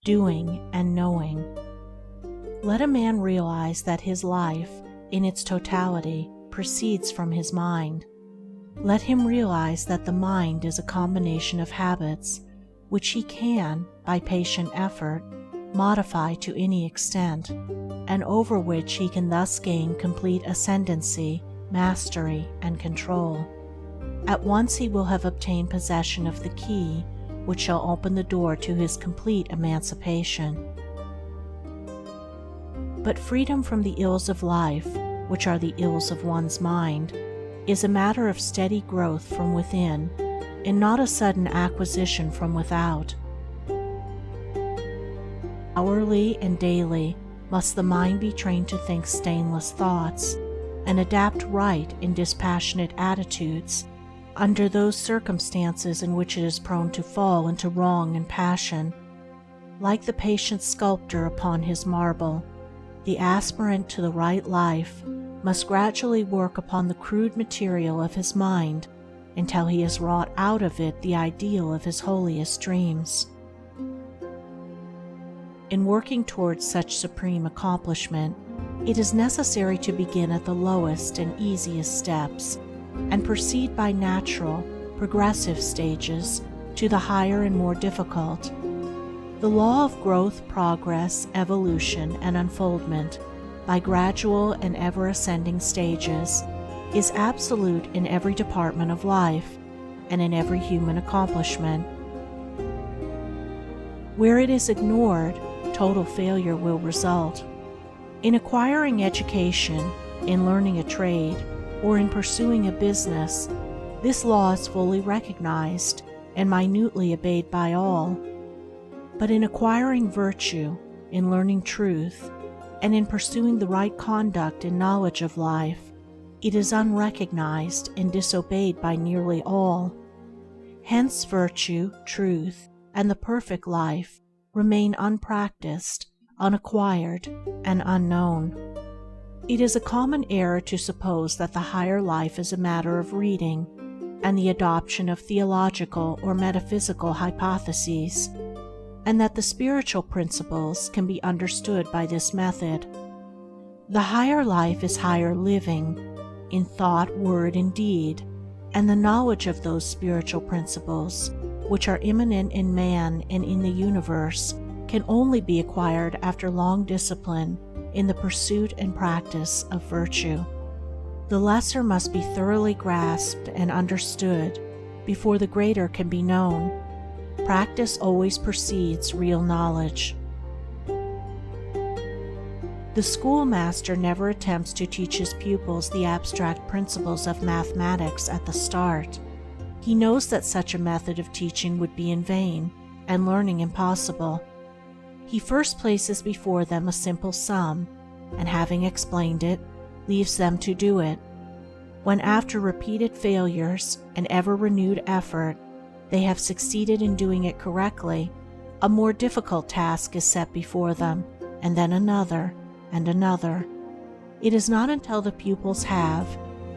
doing, and knowing. Let a man realize that his life, in its totality, proceeds from his mind. Let him realize that the mind is a combination of habits which he can, by patient effort, modify to any extent, and over which he can thus gain complete ascendancy, mastery, and control. At once he will have obtained possession of the key which shall open the door to his complete emancipation. But freedom from the ills of life, which are the ills of one's mind, is a matter of steady growth from within, and not a sudden acquisition from without. Hourly and daily must the mind be trained to think stainless thoughts, and adapt right in dispassionate attitudes under those circumstances in which it is prone to fall into wrong and passion. Like the patient sculptor upon his marble, the aspirant to the right life must gradually work upon the crude material of his mind until he has wrought out of it the ideal of his holiest dreams. In working towards such supreme accomplishment, it is necessary to begin at the lowest and easiest steps, and proceed by natural, progressive stages to the higher and more difficult. The law of growth, progress, evolution, and unfoldment, by gradual and ever-ascending stages, is absolute in every department of life, and in every human accomplishment. Where it is ignored, total failure will result. In acquiring education, in learning a trade, or in pursuing a business, this law is fully recognized and minutely obeyed by all. But in acquiring virtue, in learning truth, and in pursuing the right conduct and knowledge of life, it is unrecognized and disobeyed by nearly all. Hence virtue, truth, and the perfect life remain unpracticed, unacquired, and unknown. It is a common error to suppose that the higher life is a matter of reading and the adoption of theological or metaphysical hypotheses, and that the spiritual principles can be understood by this method. The higher life is higher living, in thought, word, and deed, and the knowledge of those spiritual principles, which are immanent in man and in the universe, can only be acquired after long discipline in the pursuit and practice of virtue. The lesser must be thoroughly grasped and understood before the greater can be known. Practice always precedes real knowledge. The schoolmaster never attempts to teach his pupils the abstract principles of mathematics at the start. He knows that such a method of teaching would be in vain and learning impossible. He first places before them a simple sum, and having explained it, leaves them to do it. When after repeated failures and ever-renewed effort, they have succeeded in doing it correctly, a more difficult task is set before them, and then another, and another. It is not until the pupils have,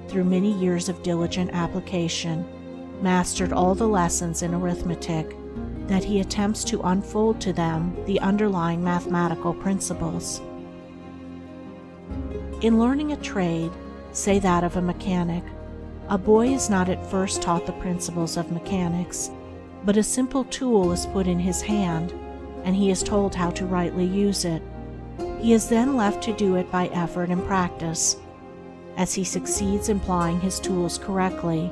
through many years of diligent application, mastered all the lessons in arithmetic, that he attempts to unfold to them the underlying mathematical principles. In learning a trade, say that of a mechanic, a boy is not at first taught the principles of mechanics, but a simple tool is put in his hand, and he is told how to rightly use it. He is then left to do it by effort and practice. As he succeeds in plying his tools correctly,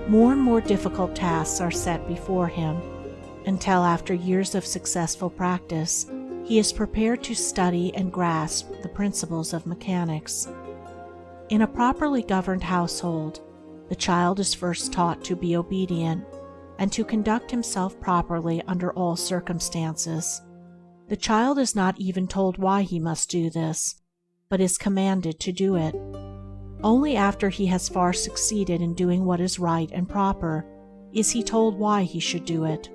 more and more difficult tasks are set before him, until after years of successful practice, he is prepared to study and grasp the principles of mechanics. In a properly governed household, the child is first taught to be obedient and to conduct himself properly under all circumstances. The child is not even told why he must do this, but is commanded to do it. Only after he has far succeeded in doing what is right and proper is he told why he should do it.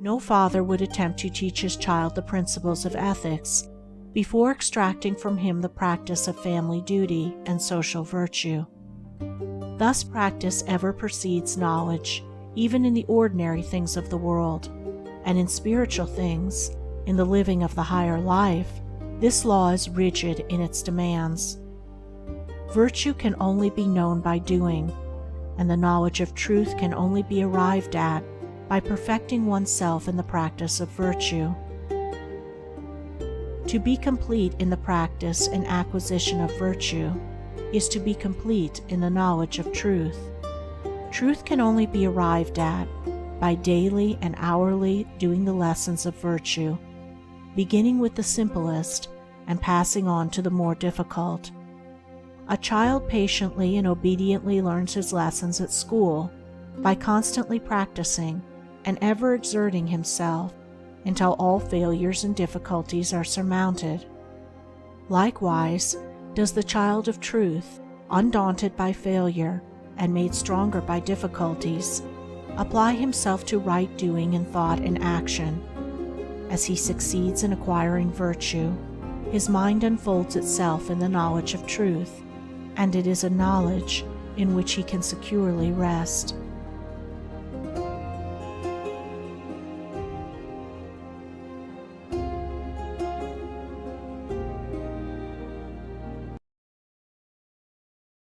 No father would attempt to teach his child the principles of ethics before extracting from him the practice of family duty and social virtue. Thus practice ever precedes knowledge, even in the ordinary things of the world, and in spiritual things, In the living of the higher life, this law is rigid in its demands. Virtue can only be known by doing, and the knowledge of truth can only be arrived at by perfecting oneself in the practice of virtue. To be complete in the practice and acquisition of virtue is to be complete in the knowledge of truth. Truth can only be arrived at by daily and hourly doing the lessons of virtue, beginning with the simplest and passing on to the more difficult. A child patiently and obediently learns his lessons at school by constantly practicing and ever exerting himself until all failures and difficulties are surmounted. Likewise does the child of truth, undaunted by failure and made stronger by difficulties, apply himself to right doing in thought and action. As he succeeds in acquiring virtue, his mind unfolds itself in the knowledge of truth, and it is a knowledge in which he can securely rest.